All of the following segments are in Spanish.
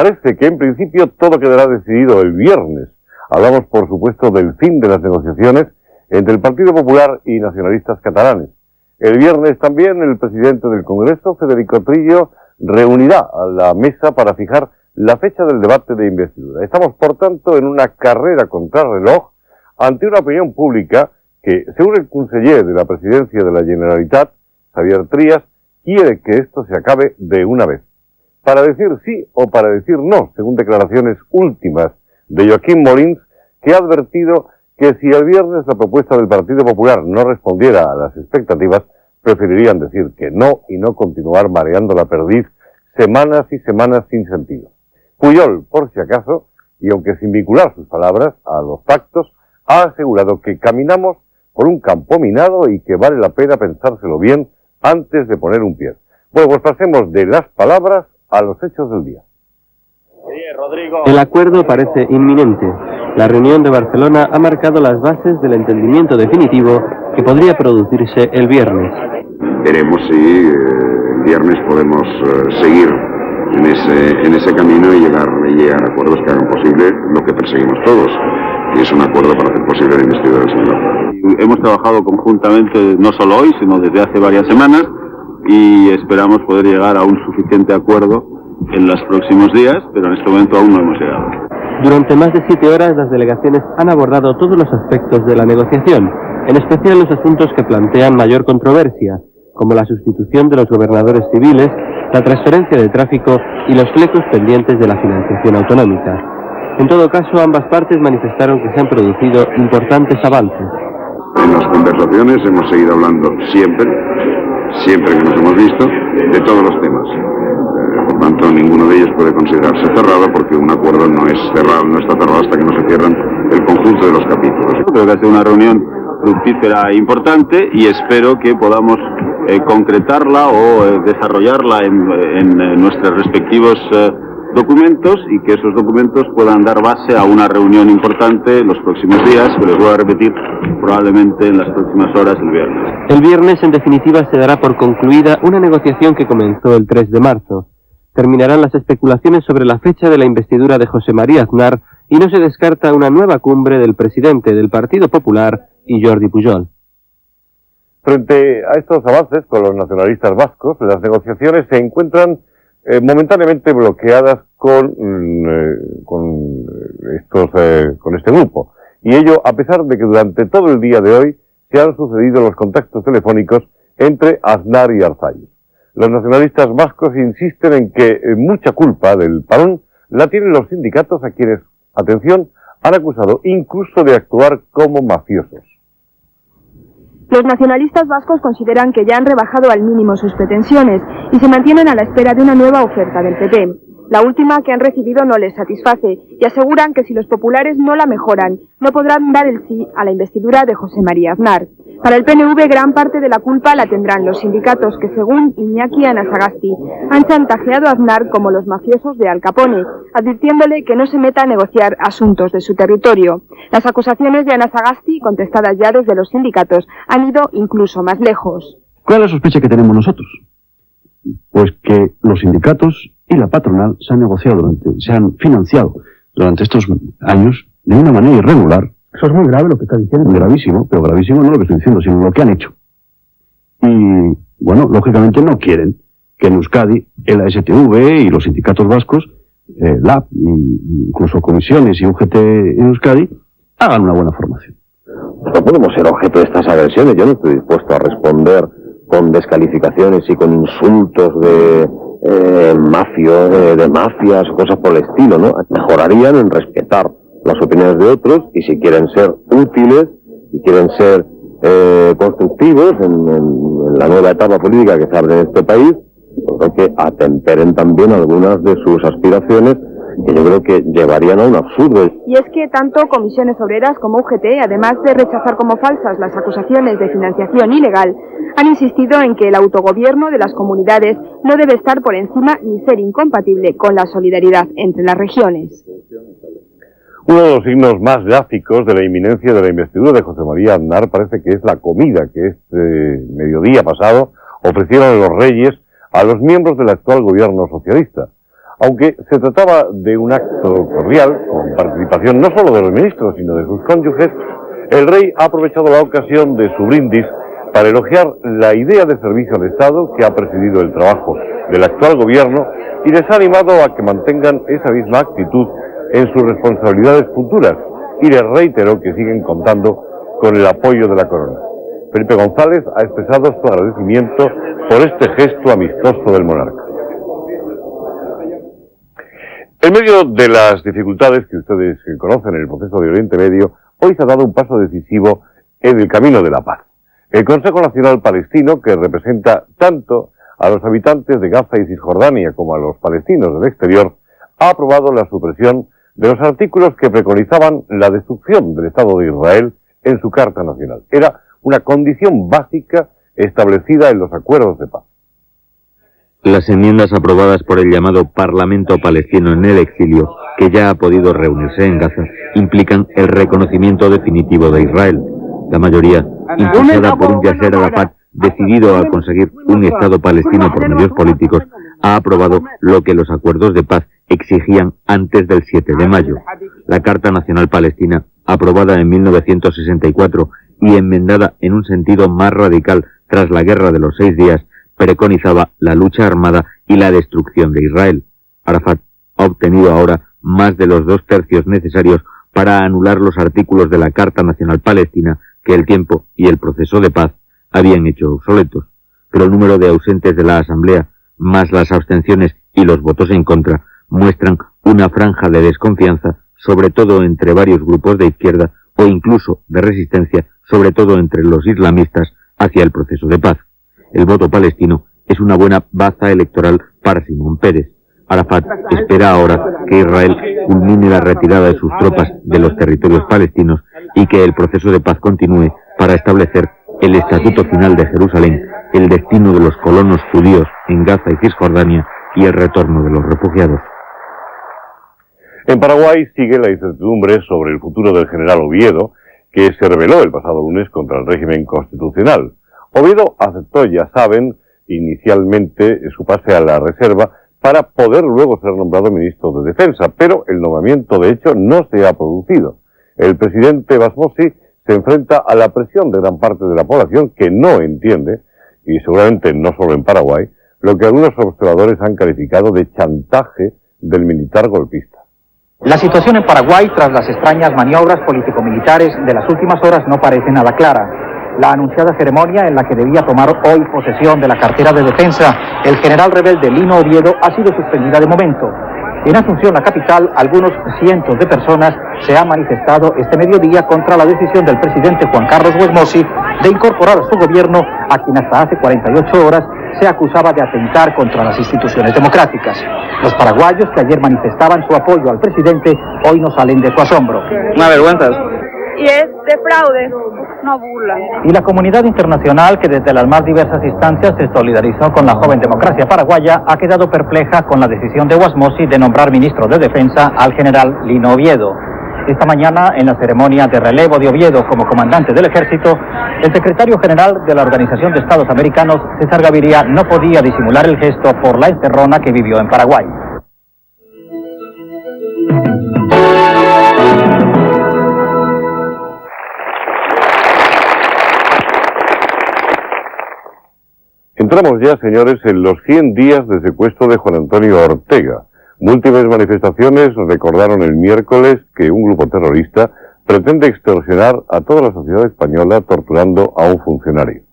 parece que en principio todo quedará decidido el viernes. Hablamos, por supuesto, del fin de las negociaciones entre el Partido Popular y nacionalistas catalanes. El viernes también el presidente del Congreso, Federico Trillo, reunirá a la mesa para fijar la fecha del debate de investidura. Estamos, por tanto, en una carrera contrarreloj ante una opinión pública que, según el conseller de la presidencia de la Generalitat, Javier Trías, quiere que esto se acabe de una vez. Para decir sí o para decir no, según declaraciones últimas de Joaquín Molins, que ha advertido que si el viernes la propuesta del Partido Popular no respondiera a las expectativas, preferirían decir que no y no continuar mareando la perdiz semanas y semanas sin sentido. Pujol, por si acaso, y aunque sin vincular sus palabras a los pactos, ha asegurado que caminamos por un campo minado y que vale la pena pensárselo bien antes de poner un pie. Bueno, pues pasemos de las palabras a los hechos del día. El acuerdo parece inminente. La reunión de Barcelona ha marcado las bases del entendimiento definitivo que podría producirse el viernes. Veremos si el viernes podemos seguir en ese camino y llegar a acuerdos que hagan posible lo que perseguimos todos, y es un acuerdo para hacer posible la investidura del señor. Hemos trabajado conjuntamente no solo hoy, sino desde hace varias semanas, y esperamos poder llegar a un suficiente acuerdo en los próximos días, pero en este momento aún no hemos llegado. Durante más de 7 horas las delegaciones han abordado todos los aspectos de la negociación, en especial los asuntos que plantean mayor controversia, como la sustitución de los gobernadores civiles, la transferencia de tráfico y los flecos pendientes de la financiación autonómica. En todo caso, ambas partes manifestaron que se han producido importantes avances. En las conversaciones hemos seguido hablando siempre que nos hemos visto, de todos los temas. Por tanto, ninguno de ellos puede considerarse cerrado, porque un acuerdo no está cerrado hasta que no se cierran el conjunto de los capítulos. Creo que ha sido una reunión fructífera e importante, y espero que podamos concretarla o desarrollarla en nuestros respectivos documentos, y que esos documentos puedan dar base a una reunión importante en los próximos días, que les voy a repetir probablemente en las próximas horas el viernes. El viernes, en definitiva, se dará por concluida una negociación que comenzó el 3 de marzo. Terminarán las especulaciones sobre la fecha de la investidura de José María Aznar y no se descarta una nueva cumbre del presidente del Partido Popular y Jordi Pujol. Frente a estos avances con los nacionalistas vascos, las negociaciones se encuentran momentáneamente bloqueadas con este grupo. Y ello a pesar de que durante todo el día de hoy se han sucedido los contactos telefónicos entre Aznar y Arzayus. Los nacionalistas vascos insisten en que mucha culpa del parón la tienen los sindicatos, a quienes, atención, han acusado incluso de actuar como mafiosos. Los nacionalistas vascos consideran que ya han rebajado al mínimo sus pretensiones y se mantienen a la espera de una nueva oferta del PP. La última que han recibido no les satisface y aseguran que si los populares no la mejoran, no podrán dar el sí a la investidura de José María Aznar. Para el PNV, gran parte de la culpa la tendrán los sindicatos que, según Iñaki Anasagasti, han chantajeado a Aznar como los mafiosos de Al Capone, advirtiéndole que no se meta a negociar asuntos de su territorio. Las acusaciones de Anasagasti, contestadas ya desde los sindicatos, han ido incluso más lejos. ¿Cuál es la sospecha que tenemos nosotros? Pues que los sindicatos y la patronal se han financiado durante estos años de una manera irregular. Eso es muy grave lo que está diciendo. Gravísimo, pero gravísimo no lo que estoy diciendo, sino lo que han hecho. Y, bueno, lógicamente no quieren que en Euskadi el ASTV y los sindicatos vascos, LAB, incluso comisiones y UGT en Euskadi, hagan una buena formación. No podemos ser objeto de estas agresiones. Yo no estoy dispuesto a responder con descalificaciones y con insultos de mafias o cosas por el estilo, ¿no? Mejorarían en respetar las opiniones de otros, y si quieren ser útiles y quieren ser constructivos en la nueva etapa política que se abre en este país, pues que atemperen también algunas de sus aspiraciones, que yo creo que llevarían a un absurdo. Y es que tanto Comisiones Obreras como UGT, además de rechazar como falsas las acusaciones de financiación ilegal, han insistido en que el autogobierno de las comunidades no debe estar por encima ni ser incompatible con la solidaridad entre las regiones. Uno de los signos más gráficos de la inminencia de la investidura de José María Aznar parece que es la comida que este mediodía pasado ofrecieron los Reyes a los miembros del actual gobierno socialista. Aunque se trataba de un acto cordial, con participación no solo de los ministros, sino de sus cónyuges, el rey ha aprovechado la ocasión de su brindis para elogiar la idea de servicio al Estado que ha presidido el trabajo del actual gobierno y les ha animado a que mantengan esa misma actitud en sus responsabilidades futuras y les reiteró que siguen contando con el apoyo de la corona. Felipe González ha expresado su agradecimiento por este gesto amistoso del monarca. En medio de las dificultades que ustedes conocen en el proceso de Oriente Medio, hoy se ha dado un paso decisivo en el camino de la paz. El Consejo Nacional Palestino, que representa tanto a los habitantes de Gaza y Cisjordania como a los palestinos del exterior, ha aprobado la supresión de los artículos que preconizaban la destrucción del Estado de Israel en su Carta Nacional. Era una condición básica establecida en los acuerdos de paz. Las enmiendas aprobadas por el llamado Parlamento Palestino en el exilio, que ya ha podido reunirse en Gaza, implican el reconocimiento definitivo de Israel. La mayoría, impulsada por un Yasser Arafat decidido a conseguir un Estado palestino por medios políticos, ha aprobado lo que los acuerdos de paz exigían antes del 7 de mayo. La Carta Nacional Palestina, aprobada en 1964 y enmendada en un sentido más radical tras la Guerra de los 6 días, preconizaba la lucha armada y la destrucción de Israel. Arafat ha obtenido ahora más de los 2/3 necesarios para anular los artículos de la Carta Nacional Palestina que el tiempo y el proceso de paz habían hecho obsoletos. Pero el número de ausentes de la Asamblea, más las abstenciones y los votos en contra, muestran una franja de desconfianza, sobre todo entre varios grupos de izquierda o incluso de resistencia, sobre todo entre los islamistas, hacia el proceso de paz. El voto palestino es una buena baza electoral para Simón Peres. Arafat espera ahora que Israel culmine la retirada de sus tropas de los territorios palestinos y que el proceso de paz continúe para establecer el estatuto final de Jerusalén, el destino de los colonos judíos en Gaza y Cisjordania y el retorno de los refugiados. En Paraguay sigue la incertidumbre sobre el futuro del general Oviedo, que se rebeló el pasado lunes contra el régimen constitucional. Oviedo aceptó, ya saben, inicialmente su pase a la reserva para poder luego ser nombrado ministro de Defensa, pero el nombramiento de hecho no se ha producido. El presidente Basmossi se enfrenta a la presión de gran parte de la población que no entiende, y seguramente no solo en Paraguay, lo que algunos observadores han calificado de chantaje del militar golpista. La situación en Paraguay, tras las extrañas maniobras político-militares de las últimas horas, no parece nada clara. La anunciada ceremonia en la que debía tomar hoy posesión de la cartera de defensa el general rebelde Lino Oviedo ha sido suspendida de momento. En Asunción, la capital, algunos cientos de personas se han manifestado este mediodía contra la decisión del presidente Juan Carlos Basmossi de incorporar a su gobierno a quien hasta hace 48 horas se acusaba de atentar contra las instituciones democráticas. Los paraguayos que ayer manifestaban su apoyo al presidente hoy no salen de su asombro. Una vergüenza. Y es de fraude, no burla. Y la comunidad internacional, que desde las más diversas instancias se solidarizó con la joven democracia paraguaya, ha quedado perpleja con la decisión de Basmossi de nombrar ministro de Defensa al general Lino Oviedo. Esta mañana, en la ceremonia de relevo de Oviedo como comandante del ejército, el secretario general de la Organización de Estados Americanos, César Gaviria, no podía disimular el gesto por la encerrona que vivió en Paraguay. Entramos ya, señores, en los 100 días de secuestro de Juan Antonio Ortega. Múltiples manifestaciones recordaron el miércoles que un grupo terrorista pretende extorsionar a toda la sociedad española torturando a un funcionario.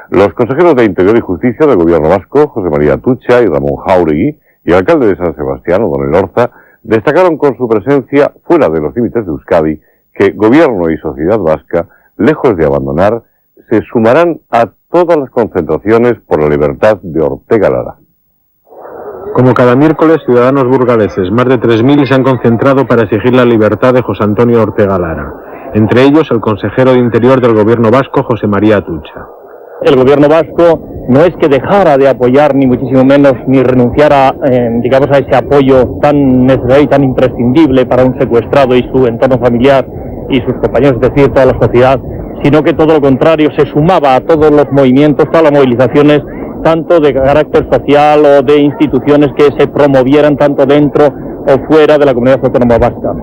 Los consejeros de Interior y Justicia del Gobierno vasco, José María Atutxa y Ramón Jáuregui, y el alcalde de San Sebastián, Don Elorza, destacaron con su presencia fuera de los límites de Euskadi que Gobierno y sociedad vasca, lejos de abandonar, se sumarán a todas las concentraciones por la libertad de Ortega Lara. Como cada miércoles, ciudadanos burgaleses, más de 3.000 se han concentrado para exigir la libertad de José Antonio Ortega Lara. Entre ellos, el consejero de Interior del Gobierno vasco, José María Atutxa. El Gobierno vasco no es que dejara de apoyar, ni muchísimo menos, ni renunciara, a ese apoyo tan necesario y tan imprescindible para un secuestrado y su entorno familiar y sus compañeros, es decir, toda la sociedad, sino que todo lo contrario, se sumaba a todos los movimientos, todas las movilizaciones tanto de carácter social o de instituciones que se promovieran tanto dentro o fuera de la comunidad autónoma vasca.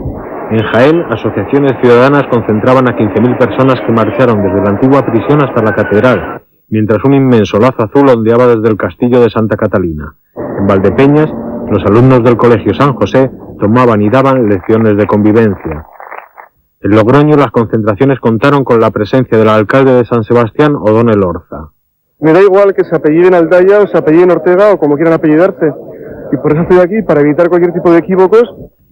En Jaén, asociaciones ciudadanas concentraban a 15.000 personas que marcharon desde la antigua prisión hasta la catedral, mientras un inmenso lazo azul ondeaba desde el castillo de Santa Catalina. En Valdepeñas, los alumnos del Colegio San José tomaban y daban lecciones de convivencia. En Logroño, las concentraciones contaron con la presencia del alcalde de San Sebastián, O'Donnell Orza. Me da igual que se apelliden Aldaya o se apelliden Ortega o como quieran apellidarse. Y por eso estoy aquí, para evitar cualquier tipo de equívocos.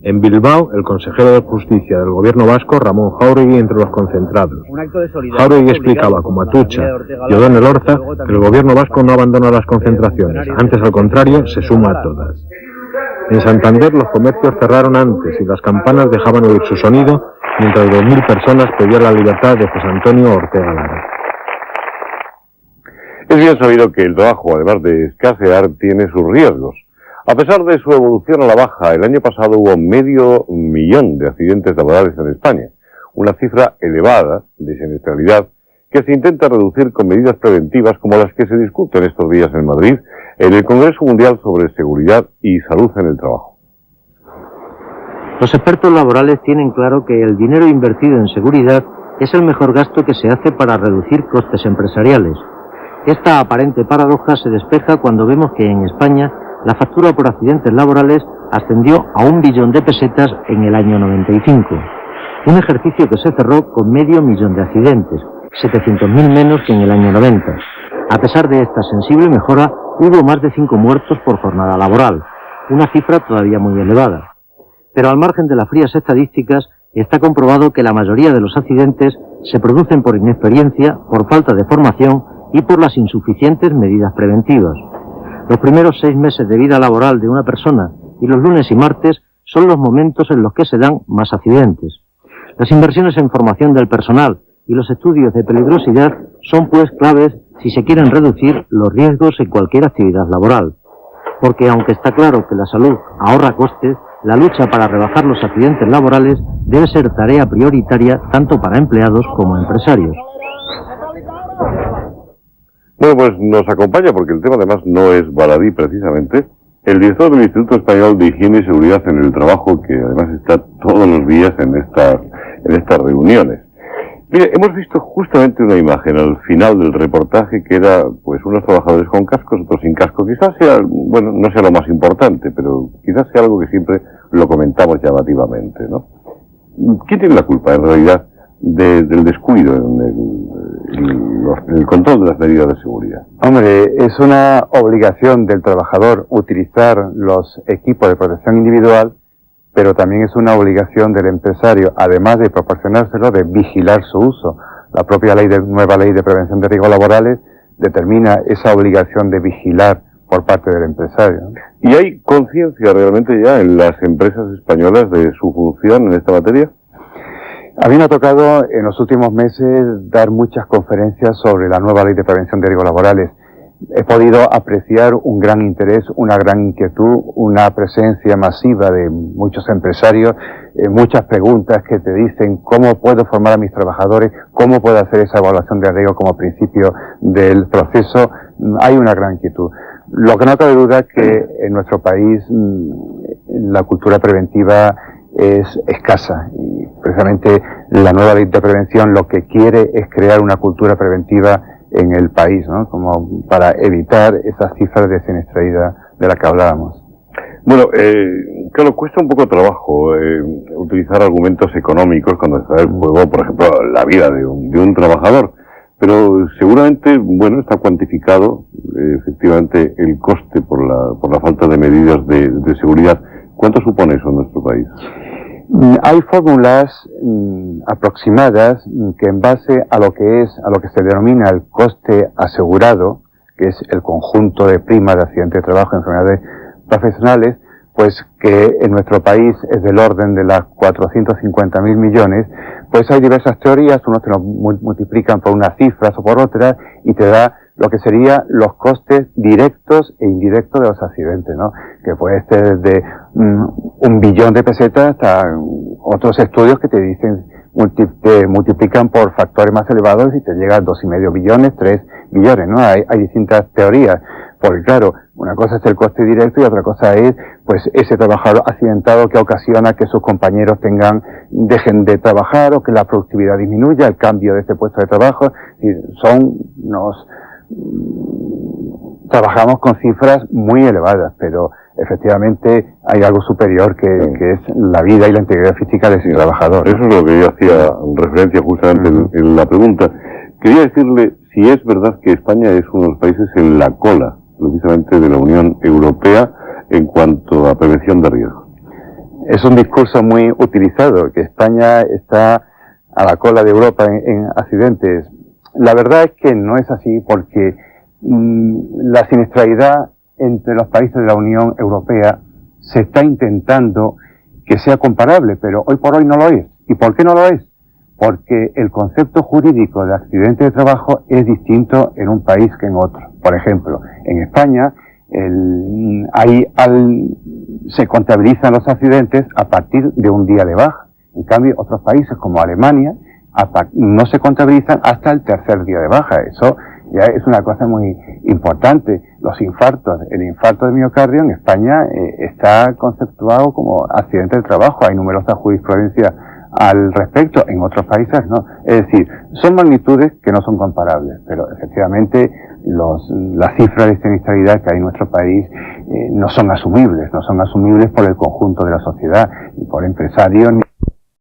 En Bilbao, el consejero de Justicia del gobierno vasco, Ramón Jáuregui, entre los concentrados. Jáuregui explicaba, como Atucha y O'Donnell Orza, que el gobierno vasco no abandona las concentraciones, antes al contrario, se suma a todas. En Santander, los comercios cerraron antes y las campanas dejaban oír su sonido, mientras 2.000 personas pedían la libertad de José Antonio Ortega Lara. Es bien sabido que el trabajo, además de escasear, tiene sus riesgos. A pesar de su evolución a la baja, el año pasado hubo 500.000 de accidentes laborales en España, una cifra elevada de siniestralidad que se intenta reducir con medidas preventivas como las que se discuten estos días en Madrid en el Congreso Mundial sobre Seguridad y Salud en el Trabajo. Los expertos laborales tienen claro que el dinero invertido en seguridad es el mejor gasto que se hace para reducir costes empresariales. Esta aparente paradoja se despeja cuando vemos que en España la factura por accidentes laborales ascendió a 1 billón de pesetas en el año 95. Un ejercicio que se cerró con 500.000 de accidentes, 700.000 menos que en el año 90. A pesar de esta sensible mejora, hubo más de 5 muertos por jornada laboral, una cifra todavía muy elevada. Pero al margen de las frías estadísticas, está comprobado que la mayoría de los accidentes se producen por inexperiencia, por falta de formación y por las insuficientes medidas preventivas. Los primeros 6 meses de vida laboral de una persona y los lunes y martes son los momentos en los que se dan más accidentes. Las inversiones en formación del personal y los estudios de peligrosidad son pues claves si se quieren reducir los riesgos en cualquier actividad laboral. Porque aunque está claro que la salud ahorra costes, la lucha para rebajar los accidentes laborales debe ser tarea prioritaria tanto para empleados como empresarios. Bueno, pues nos acompaña, porque el tema además no es baladí precisamente, el director del Instituto Español de Higiene y Seguridad en el Trabajo, que además está todos los días en estas reuniones. Mire, hemos visto justamente una imagen al final del reportaje que era, pues, unos trabajadores con cascos, otros sin casco. Quizás sea, bueno, no sea lo más importante, pero quizás sea algo que siempre lo comentamos llamativamente, ¿no? ¿Quién tiene la culpa, en realidad, del descuido en el control de las medidas de seguridad? Hombre, es una obligación del trabajador utilizar los equipos de protección individual, pero también es una obligación del empresario, además de proporcionárselo, de vigilar su uso. La propia nueva ley de prevención de riesgos laborales determina esa obligación de vigilar por parte del empresario. ¿Y hay conciencia realmente ya en las empresas españolas de su función en esta materia? A mí me ha tocado en los últimos meses dar muchas conferencias sobre la nueva ley de prevención de riesgos laborales. He podido apreciar un gran interés, una gran inquietud, una presencia masiva de muchos empresarios, muchas preguntas que te dicen cómo puedo formar a mis trabajadores, cómo puedo hacer esa evaluación de riesgo como principio del proceso. Hay una gran inquietud. Lo que no cabe duda es que en nuestro país la cultura preventiva es escasa y precisamente la nueva ley de prevención lo que quiere es crear una cultura preventiva en el país, ¿no? Como para evitar esas cifras de siniestralidad de las que hablábamos. Bueno, claro, cuesta un poco trabajo utilizar argumentos económicos cuando está en juego, por ejemplo, la vida de un trabajador, pero seguramente, bueno, está cuantificado efectivamente el coste por la falta de medidas de seguridad. ¿Cuánto supone eso en nuestro país? Hay fórmulas aproximadas que en base a lo que se denomina el coste asegurado, que es el conjunto de primas de accidentes de trabajo y enfermedades profesionales, pues que en nuestro país es del orden de las 450.000 millones, pues hay diversas teorías, unos te lo multiplican por unas cifras o por otras y te da lo que serían los costes directos e indirectos de los accidentes, ¿no? Que puede ser desde 1 billón de pesetas hasta otros estudios que te dicen, te multiplican por factores más elevados y te llega a 2,5 billones, 3 billones, ¿no? Hay distintas teorías. Porque claro, una cosa es el coste directo y otra cosa es pues ese trabajador accidentado que ocasiona que sus compañeros dejen de trabajar o que la productividad disminuya, el cambio de ese puesto de trabajo. Y trabajamos con cifras muy elevadas, pero efectivamente hay algo superior que es la vida y la integridad física de ese trabajador. Eso es lo que yo hacía referencia justamente en la pregunta. Quería decirle si es verdad que España es uno de los países en la cola, precisamente de la Unión Europea, en cuanto a prevención de riesgos. Es un discurso muy utilizado, que España está a la cola de Europa en accidentes. La verdad es que no es así, porque la siniestralidad entre los países de la Unión Europea se está intentando que sea comparable, pero hoy por hoy no lo es. ¿Y por qué no lo es? Porque el concepto jurídico de accidente de trabajo es distinto en un país que en otro. Por ejemplo, en España se contabilizan los accidentes a partir de un día de baja. En cambio, otros países como Alemania no se contabilizan hasta el tercer día de baja. Eso ya es una cosa muy importante. Los infartos, el infarto de miocardio en España está conceptuado como accidente de trabajo. Hay numerosas jurisprudencias al respecto, en otros países no. Es decir, son magnitudes que no son comparables, pero efectivamente las cifras de siniestralidad que hay en nuestro país no son asumibles por el conjunto de la sociedad, ni por empresarios,